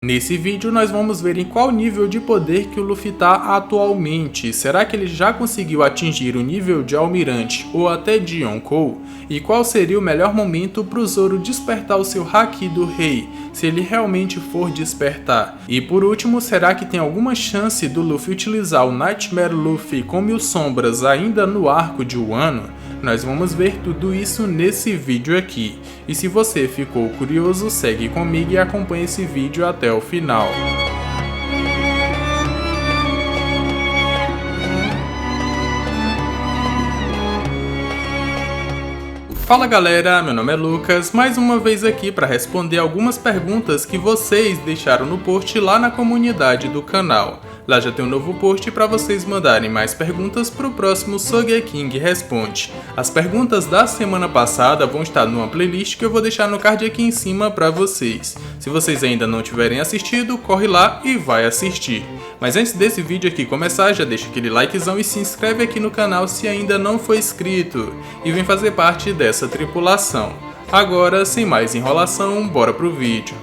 Nesse vídeo nós vamos ver em qual nível de poder que o Luffy tá atualmente. Será que ele já conseguiu atingir o nível de Almirante ou até de Yonkou? E qual seria o melhor momento para o Zoro despertar o seu Haki do Rei, se ele realmente for despertar? E por último, será que tem alguma chance do Luffy utilizar o Nightmare Luffy com 1000 sombras ainda no arco de Wano? Nós vamos ver tudo isso nesse vídeo aqui. E se você ficou curioso, segue comigo e acompanhe esse vídeo até o final. Fala galera, meu nome é Lucas, mais uma vez aqui para responder algumas perguntas que vocês deixaram no post lá na comunidade do canal. Lá já tem um novo post para vocês mandarem mais perguntas para o próximo Sogeking Responde. As perguntas da semana passada vão estar numa playlist que eu vou deixar no card aqui em cima para vocês. Se vocês ainda não tiverem assistido, corre lá e vai assistir. Mas antes desse vídeo aqui começar, já deixa aquele likezão e se inscreve aqui no canal se ainda não for inscrito. E vem fazer parte dessa tripulação. Agora, sem mais enrolação, bora pro vídeo.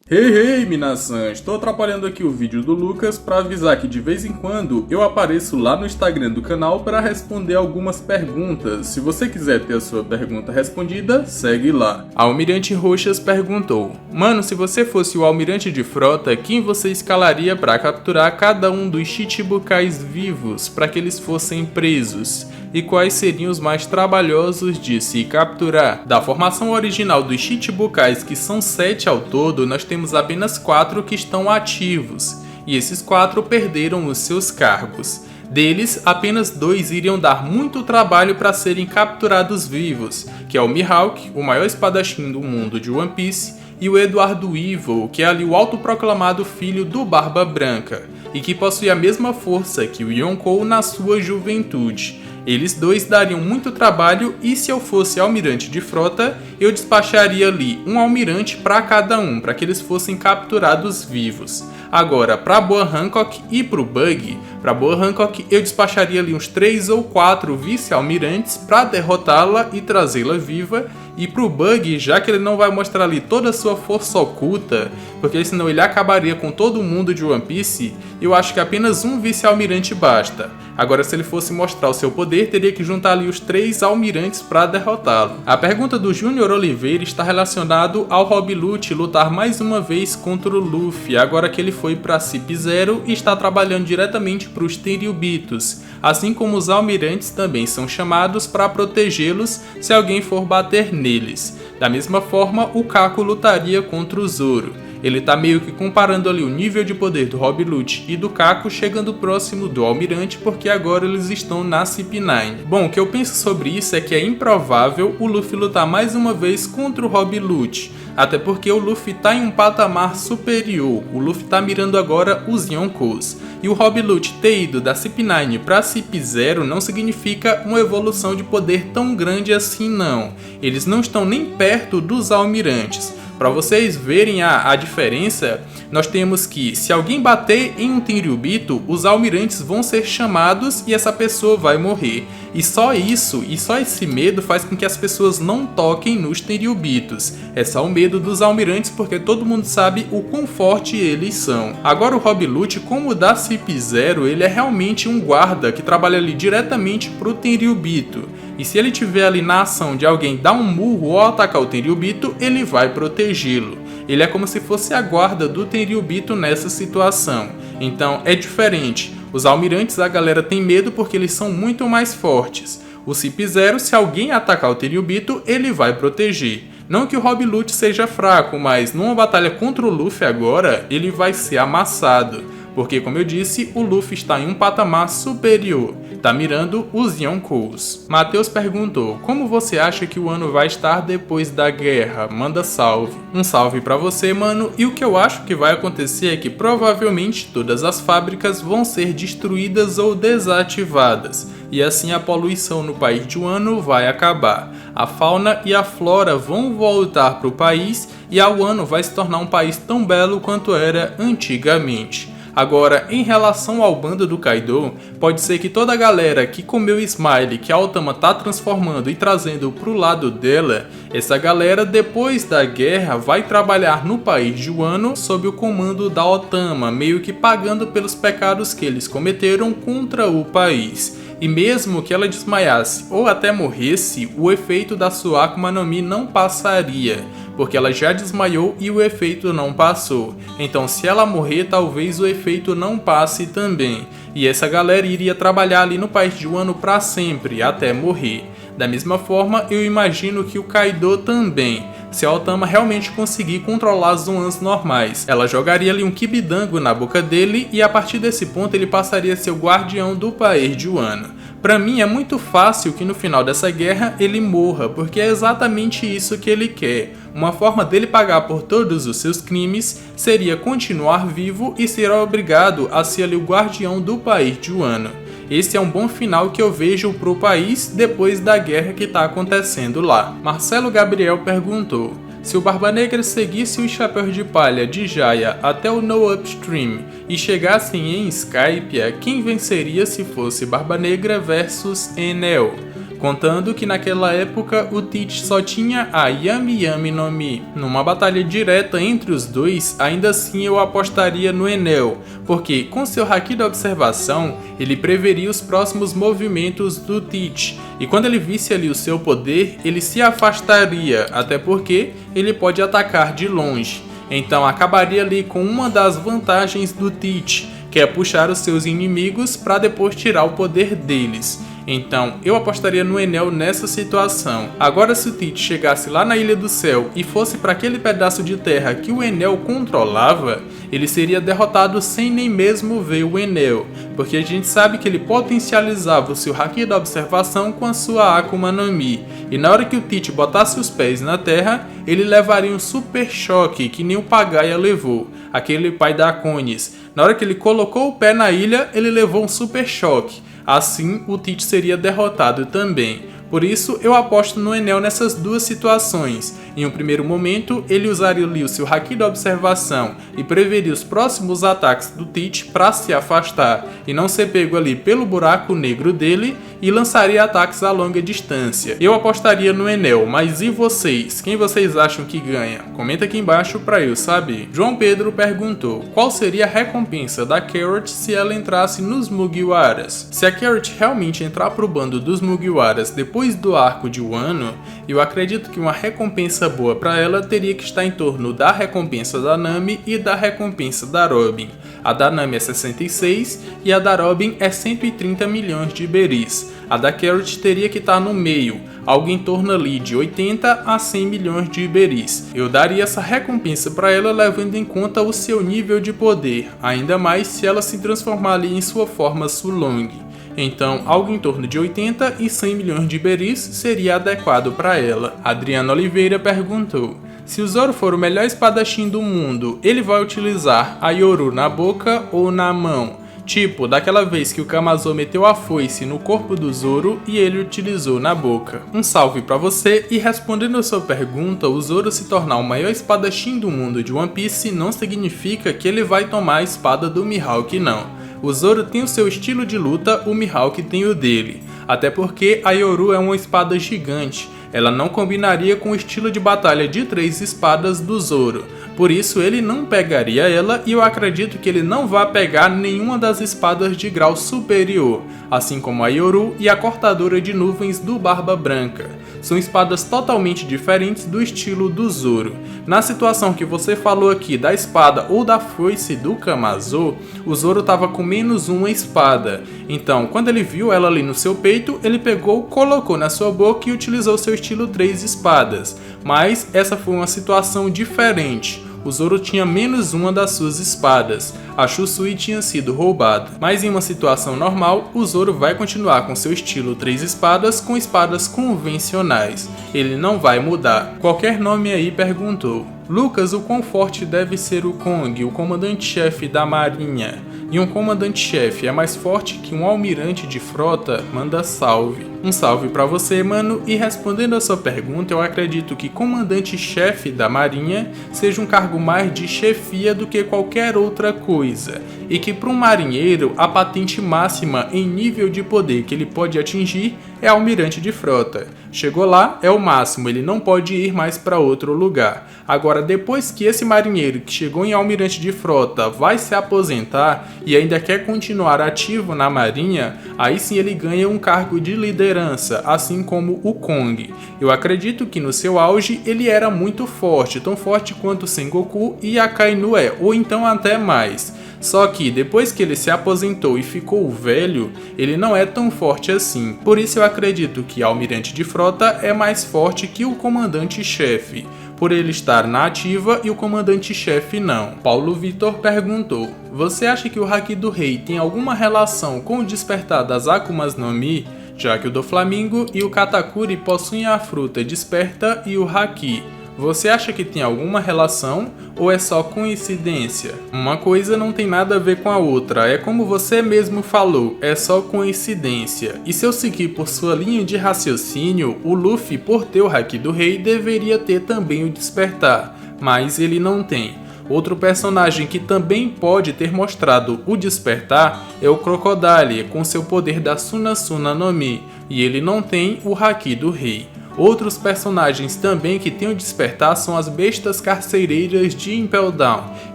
Hey, minasan, estou atrapalhando aqui o vídeo do Lucas para avisar que de vez em quando eu apareço lá no Instagram do canal para responder algumas perguntas. Se você quiser ter a sua pergunta respondida, segue lá. A Almirante Roxas perguntou: Mano, se você fosse o almirante de frota, quem você escalaria para capturar cada um dos Chichibukais vivos para que eles fossem presos? E quais seriam os mais trabalhosos de se capturar? Da formação original dos Chichibukais, que são 7 ao todo, nós temos apenas 4 que estão ativos, e esses 4 perderam os seus cargos. Deles, apenas 2 iriam dar muito trabalho para serem capturados vivos, que é o Mihawk, o maior espadachim do mundo de One Piece, e o Eduardo Evil, que é ali o autoproclamado filho do Barba Branca, e que possui a mesma força que o Yonkou na sua juventude. Eles dois dariam muito trabalho e se eu fosse almirante de frota, eu despacharia ali um almirante para cada um, para que eles fossem capturados vivos. Agora, para Boa Hancock e para o Bug, para Boa Hancock eu despacharia ali uns 3 ou 4 vice-almirantes para derrotá-la e trazê-la viva. E pro Bug, já que ele não vai mostrar ali toda a sua força oculta, porque senão ele acabaria com todo mundo de One Piece, eu acho que apenas um vice-almirante basta. Agora, se ele fosse mostrar o seu poder, teria que juntar ali os 3 almirantes para derrotá-lo. A pergunta do Júnior Oliveira está relacionado ao Rob Lute lutar mais uma vez contra o Luffy, agora que ele foi para Cip Zero e está trabalhando diretamente para os Tenryubitos, assim como os almirantes também são chamados para protegê-los se alguém for bater neles. Da mesma forma, o Kako lutaria contra o Zoro. Ele tá meio que comparando ali o nível de poder do Rob Lute e do Kako, chegando próximo do Almirante, porque agora eles estão na CP9. Bom, o que eu penso sobre isso é que é improvável o Luffy lutar mais uma vez contra o Rob Lute, até porque o Luffy tá em um patamar superior. O Luffy tá mirando agora os Yonkous. E o Rob Lute ter ido da CP9 para Cip Zero não significa uma evolução de poder tão grande assim não. Eles não estão nem perto dos almirantes. Para vocês verem a diferença, nós temos que, se alguém bater em um Tenryubito, os almirantes vão ser chamados e essa pessoa vai morrer. E só isso, e só esse medo faz com que as pessoas não toquem nos Tenryubitos. É só o medo dos almirantes porque todo mundo sabe o quão forte eles são. Agora o Rob Lute, como da Cip Zero, ele é realmente um guarda que trabalha ali diretamente pro Tenryubito. E se ele tiver ali na ação de alguém dar um murro ou atacar o Tenryubito, ele vai protegê-lo. Ele é como se fosse a guarda do Tenryubito nessa situação. Então é diferente. Os almirantes a galera tem medo porque eles são muito mais fortes. O Cip Zero, se alguém atacar o Tenryubito, ele vai proteger. Não que o Rob Lute seja fraco, mas numa batalha contra o Luffy agora, ele vai ser amassado. Porque, como eu disse, o Luffy está em um patamar superior. Tá mirando os Yonkous. Matheus perguntou: como você acha que o ano vai estar depois da guerra? Manda salve. Um salve pra você, mano. E o que eu acho que vai acontecer é que provavelmente todas as fábricas vão ser destruídas ou desativadas. E assim a poluição no país de Wano vai acabar. A fauna e a flora vão voltar pro país e a Wano vai se tornar um país tão belo quanto era antigamente. Agora, em relação ao bando do Kaido, pode ser que toda a galera que comeu o Smile que a Otama tá transformando e trazendo pro lado dela, essa galera depois da guerra vai trabalhar no país de Wano sob o comando da Otama, meio que pagando pelos pecados que eles cometeram contra o país. E mesmo que ela desmaiasse ou até morresse, o efeito da sua Akuma no Mi não passaria, porque ela já desmaiou e o efeito não passou. Então se ela morrer, talvez o efeito não passe também. E essa galera iria trabalhar ali no país de Wano para sempre, até morrer. Da mesma forma, eu imagino que o Kaido também. Se a Otama realmente conseguir controlar as Zoans normais, ela jogaria ali um Kibidango na boca dele e a partir desse ponto ele passaria a ser o guardião do país de Wano. Pra mim é muito fácil que no final dessa guerra ele morra, porque é exatamente isso que ele quer. Uma forma dele pagar por todos os seus crimes seria continuar vivo e ser obrigado a ser ali o guardião do país de Wano. Esse é um bom final que eu vejo pro país depois da guerra que tá acontecendo lá. Marcelo Gabriel perguntou: se o Barba Negra seguisse os chapéus de palha de Jaya até o No Upstream e chegassem em Skypiea, quem venceria se fosse Barba Negra versus Enel? Contando que naquela época o Teach só tinha a Yami Yami no Mi. Numa batalha direta entre os dois, ainda assim eu apostaria no Enel, porque com seu Haki da observação, ele preveria os próximos movimentos do Teach, e quando ele visse ali o seu poder, ele se afastaria, até porque ele pode atacar de longe. Então acabaria ali com uma das vantagens do Teach, que é puxar os seus inimigos para depois tirar o poder deles. Então, eu apostaria no Enel nessa situação. Agora, se o Teach chegasse lá na Ilha do Céu e fosse para aquele pedaço de terra que o Enel controlava, ele seria derrotado sem nem mesmo ver o Enel, porque a gente sabe que ele potencializava o seu Haki da observação com a sua Akuma no Mi, e na hora que o Teach botasse os pés na terra, ele levaria um super choque que nem o Pagaia levou, aquele pai da Akonis. Na hora que ele colocou o pé na ilha, ele levou um super choque. Assim, o Teach seria derrotado também. Por isso, eu aposto no Enel nessas duas situações. Em um primeiro momento, ele usaria ali o seu Haki da observação e preveria os próximos ataques do Teach para se afastar e não ser pego ali pelo buraco negro dele, e lançaria ataques a longa distância. Eu apostaria no Enel, mas e vocês? Quem vocês acham que ganha? Comenta aqui embaixo para eu saber. João Pedro perguntou: qual seria a recompensa da Carrot se ela entrasse nos Mugiwaras? Se a Carrot realmente entrar pro bando dos Mugiwaras depois do arco de Wano, eu acredito que uma recompensa boa para ela teria que estar em torno da recompensa da Nami e da recompensa da Robin. A da Nami é 66 e a da Robin é 130 milhões de Iberis. A da Carrot teria que estar no meio, algo em torno ali de 80 a 100 milhões de Iberis. Eu daria essa recompensa para ela levando em conta o seu nível de poder, ainda mais se ela se transformar ali em sua forma Sulong. Então, algo em torno de 80 e 100 milhões de Iberis seria adequado para ela. Adriana Oliveira perguntou: se o Zoro for o melhor espadachim do mundo, ele vai utilizar a Yoru na boca ou na mão? Tipo, daquela vez que o Kamazô meteu a foice no corpo do Zoro e ele utilizou na boca. Um salve pra você, e respondendo a sua pergunta, o Zoro se tornar o maior espadachim do mundo de One Piece não significa que ele vai tomar a espada do Mihawk, não. O Zoro tem o seu estilo de luta, o Mihawk tem o dele. Até porque a Yoru é uma espada gigante, ela não combinaria com o estilo de batalha de 3 espadas do Zoro. Por isso ele não pegaria ela, e eu acredito que ele não vai pegar nenhuma das espadas de grau superior, assim como a Yoru e a cortadora de nuvens do Barba Branca. São espadas totalmente diferentes do estilo do Zoro. Na situação que você falou aqui da espada ou da foice do Kamazô, o Zoro estava com menos uma espada. Então, quando ele viu ela ali no seu peito, ele pegou, colocou na sua boca e utilizou seu estilo 3 espadas. Mas essa foi uma situação diferente. O Zoro tinha menos uma das suas espadas, a Shusui tinha sido roubada. Mas em uma situação normal, o Zoro vai continuar com seu estilo 3 espadas com espadas convencionais. Ele não vai mudar. Qualquer nome aí perguntou: Lucas, o quão forte deve ser o Kong, o comandante-chefe da marinha? E um comandante-chefe é mais forte que um almirante de frota? Manda salve. Um salve pra você, mano, e respondendo a sua pergunta, eu acredito que comandante-chefe da marinha seja um cargo mais de chefia do que qualquer outra coisa, e que para um marinheiro a patente máxima em nível de poder que ele pode atingir é almirante de frota. Chegou lá, é o máximo, ele não pode ir mais para outro lugar. Agora, depois que esse marinheiro que chegou em almirante de frota vai se aposentar e ainda quer continuar ativo na marinha, aí sim ele ganha um cargo de liderança, assim como o Kong. Eu acredito que no seu auge ele era muito forte, tão forte quanto Sengoku e Akainu é, ou então até mais. Só que depois que ele se aposentou e ficou velho, ele não é tão forte assim. Por isso eu acredito que o almirante de frota é mais forte que o comandante-chefe, por ele estar na ativa e o comandante-chefe não. Paulo Vitor perguntou: você acha que o Haki do Rei tem alguma relação com o despertar das Akumas no Mi, já que o Doflamingo e o Katakuri possuem a fruta Desperta e o Haki? Você acha que tem alguma relação ou é só coincidência? Uma coisa não tem nada a ver com a outra, é como você mesmo falou, é só coincidência. E se eu seguir por sua linha de raciocínio, o Luffy, por ter o Haki do Rei, deveria ter também o Despertar, mas ele não tem. Outro personagem que também pode ter mostrado o Despertar é o Crocodile, com seu poder da Suna Suna no Mi, e ele não tem o Haki do Rei. Outros personagens também que têm o Despertar são as bestas carcereiras de Impel Down.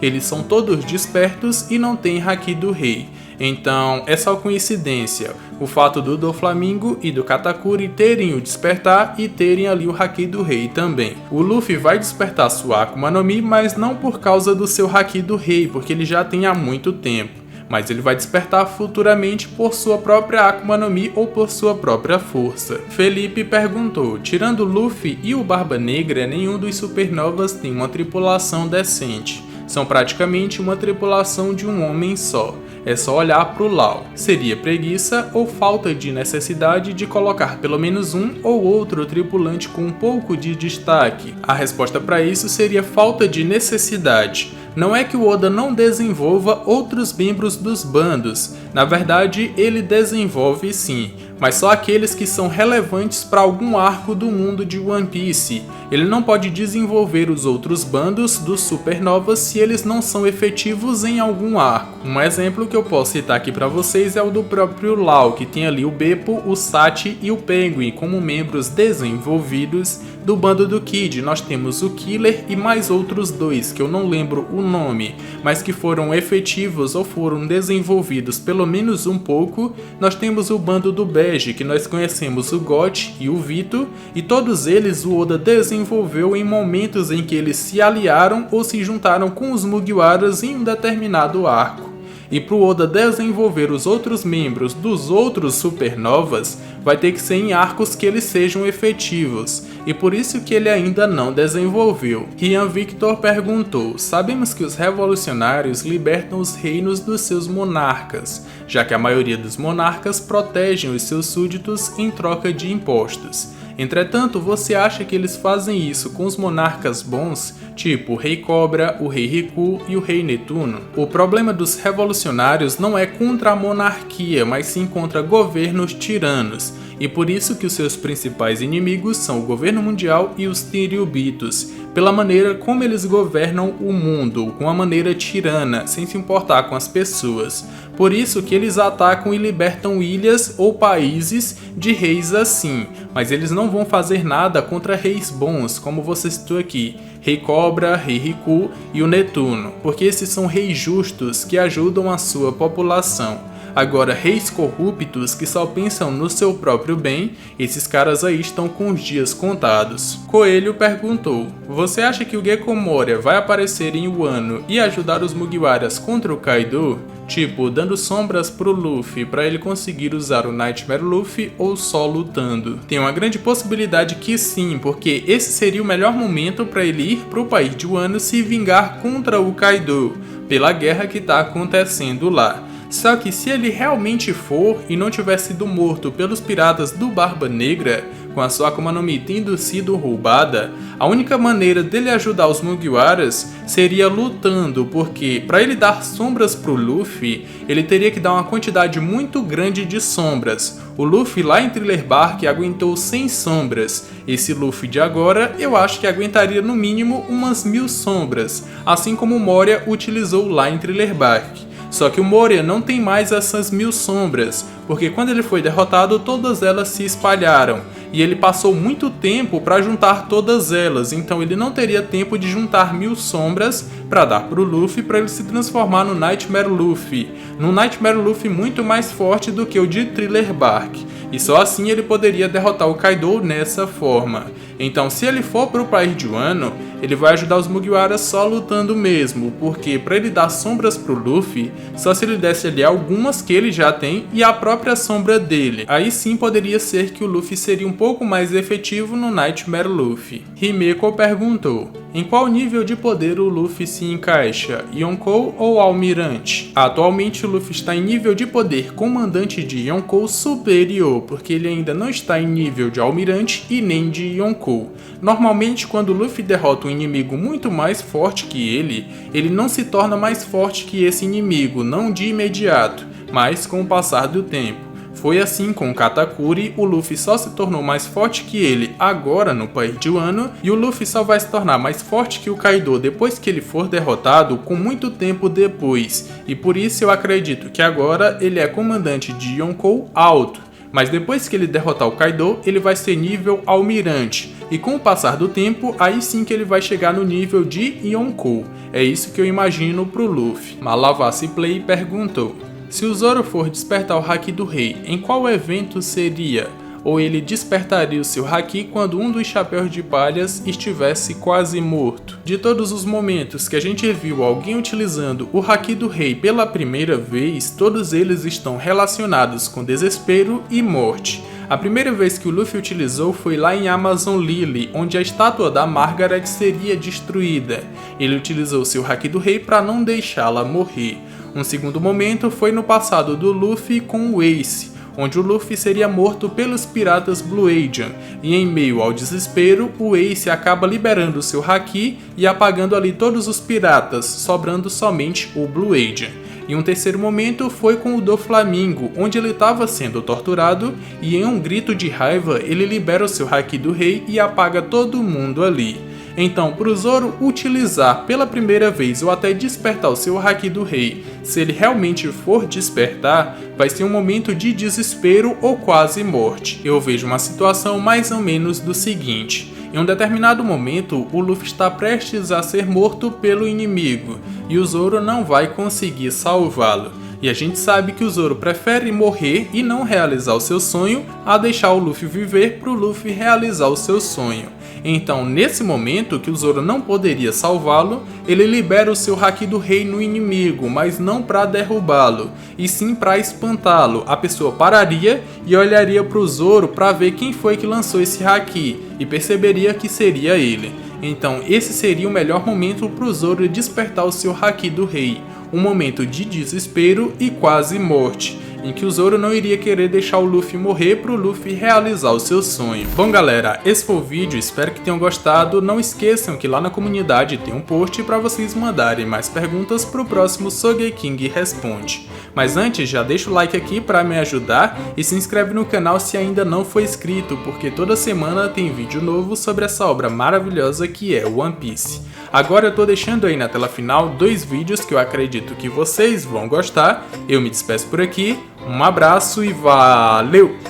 Eles são todos despertos e não têm Haki do Rei. Então é só coincidência o fato do Doflamingo e do Katakuri terem o Despertar e terem ali o Haki do Rei também. O Luffy vai despertar sua Akuma no Mi, mas não por causa do seu Haki do Rei, porque ele já tem há muito tempo. Mas ele vai despertar futuramente por sua própria Akuma no Mi ou por sua própria força. Felipe perguntou: tirando Luffy e o Barba Negra, nenhum dos Supernovas tem uma tripulação decente. São praticamente uma tripulação de um homem só. É só olhar pro Law. Seria preguiça ou falta de necessidade de colocar pelo menos um ou outro tripulante com um pouco de destaque? A resposta para isso seria falta de necessidade. Não é que o Oda não desenvolva outros membros dos bandos, na verdade ele desenvolve sim, mas só aqueles que são relevantes para algum arco do mundo de One Piece. Ele não pode desenvolver os outros bandos dos Supernovas se eles não são efetivos em algum arco. Um exemplo que eu posso citar aqui para vocês é o do próprio Law, que tem ali o Beppo, o Sati e o Penguin como membros desenvolvidos. Do bando do Kid nós temos o Killer e mais outros dois que eu não lembro o nome, mas que foram efetivos ou foram desenvolvidos pelo menos um pouco. Nós temos o bando do Bege, que nós conhecemos o God e o Vito, e todos eles o Oda desenvolveu em momentos em que eles se aliaram ou se juntaram com os Mugiwaras em um determinado arco. E para o Oda desenvolver os outros membros dos outros Supernovas, vai ter que ser em arcos que eles sejam efetivos, e por isso que ele ainda não desenvolveu. Rian Victor perguntou: sabemos que os revolucionários libertam os reinos dos seus monarcas, já que a maioria dos monarcas protegem os seus súditos em troca de impostos. Entretanto, você acha que eles fazem isso com os monarcas bons, tipo o Rei Cobra, o Rei Riku e o Rei Netuno? O problema dos revolucionários não é contra a monarquia, mas sim contra governos tiranos, e por isso que os seus principais inimigos são o governo mundial e os Tenryubitos, pela maneira como eles governam o mundo, com a maneira tirana, sem se importar com as pessoas. Por isso que eles atacam e libertam ilhas ou países de reis assim, mas eles não vão fazer nada contra reis bons, como você citou aqui, Rei Cobra, Rei Riku e o Netuno, porque esses são reis justos que ajudam a sua população. Agora, reis corruptos que só pensam no seu próprio bem, esses caras aí estão com os dias contados. Coelho perguntou: você acha que o Gecko Moria vai aparecer em Wano e ajudar os Mugiwaras contra o Kaido? Tipo, dando sombras pro Luffy para ele conseguir usar o Nightmare Luffy ou só lutando? Tem uma grande possibilidade que sim, porque esse seria o melhor momento para ele ir pro país de Wano se vingar contra o Kaido, pela guerra que tá acontecendo lá. Só que se ele realmente for e não tiver sido morto pelos piratas do Barba Negra, com a sua Akuma no Mi tendo sido roubada, a única maneira dele ajudar os Mugiwaras seria lutando, porque para ele dar sombras pro Luffy, ele teria que dar uma quantidade muito grande de sombras. O Luffy lá em Thriller Bark aguentou 100 sombras. Esse Luffy de agora eu acho que aguentaria no mínimo umas 1000 sombras, assim como o Moria utilizou lá em Thriller Bark. Só que o Moria não tem mais essas 1000 sombras, porque quando ele foi derrotado todas elas se espalharam, e ele passou muito tempo para juntar todas elas, então ele não teria tempo de juntar 1000 sombras para dar pro Luffy para ele se transformar no Nightmare Luffy, num Nightmare Luffy muito mais forte do que o de Thriller Bark, e só assim ele poderia derrotar o Kaido nessa forma. Então se ele for pro país de Wano, ele vai ajudar os Mugiwaras só lutando mesmo, porque para ele dar sombras pro Luffy, só se ele desse ali algumas que ele já tem e a própria sombra dele. Aí sim poderia ser que o Luffy seria um pouco mais efetivo no Nightmare Luffy. Himeko perguntou: em qual nível de poder o Luffy se encaixa, Yonkou ou Almirante? Atualmente o Luffy está em nível de poder comandante de Yonkou superior, porque ele ainda não está em nível de Almirante e nem de Yonkou. Normalmente quando o Luffy derrota um inimigo muito mais forte que ele não se torna mais forte que esse inimigo, não de imediato, mas com o passar do tempo. Foi assim com o Katakuri, o Luffy só se tornou mais forte que ele agora no país de Wano, e o Luffy só vai se tornar mais forte que o Kaido depois que ele for derrotado com muito tempo depois, e por isso eu acredito que agora ele é comandante de Yonkou alto, mas depois que ele derrotar o Kaido, ele vai ser nível Almirante, e com o passar do tempo, aí sim que ele vai chegar no nível de Yonkou. É isso que eu imagino pro Luffy. Malavasi Play perguntou: se o Zoro for despertar o Haki do Rei, em qual evento seria? Ou ele despertaria o seu Haki quando um dos Chapéus de Palhas estivesse quase morto? De todos os momentos que a gente viu alguém utilizando o Haki do Rei pela primeira vez, todos eles estão relacionados com desespero e morte. A primeira vez que o Luffy utilizou foi lá em Amazon Lily, onde a estátua da Margaret seria destruída. Ele utilizou seu Haki do Rei para não deixá-la morrer. Um segundo momento foi no passado do Luffy com o Ace, onde o Luffy seria morto pelos piratas Blue Agent, e em meio ao desespero, o Ace acaba liberando seu Haki e apagando ali todos os piratas, sobrando somente o Blue Agent. E um terceiro momento foi com o Doflamingo, onde ele estava sendo torturado e em um grito de raiva ele libera o seu Haki do Rei e apaga todo mundo ali. Então, para o Zoro utilizar pela primeira vez ou até despertar o seu Haki do Rei, se ele realmente for despertar, vai ser um momento de desespero ou quase morte. Eu vejo uma situação mais ou menos do seguinte: em um determinado momento, o Luffy está prestes a ser morto pelo inimigo, e o Zoro não vai conseguir salvá-lo. E a gente sabe que o Zoro prefere morrer e não realizar o seu sonho, a deixar o Luffy viver para o Luffy realizar o seu sonho. Então, nesse momento que o Zoro não poderia salvá-lo, ele libera o seu Haki do Rei no inimigo, mas não para derrubá-lo, e sim para espantá-lo. A pessoa pararia e olharia para o Zoro para ver quem foi que lançou esse Haki, e perceberia que seria ele. Então, esse seria o melhor momento para o Zoro despertar o seu Haki do Rei, um momento de desespero e quase morte, em que o Zoro não iria querer deixar o Luffy morrer para o Luffy realizar o seu sonho. Bom galera, esse foi o vídeo, espero que tenham gostado. Não esqueçam que lá na comunidade tem um post para vocês mandarem mais perguntas para o próximo Sogeking Responde. Mas antes, já deixa o like aqui para me ajudar e se inscreve no canal se ainda não for inscrito, porque toda semana tem vídeo novo sobre essa obra maravilhosa que é One Piece. Agora eu tô deixando aí na tela final 2 vídeos que eu acredito que vocês vão gostar. Eu me despeço por aqui, um abraço e valeu!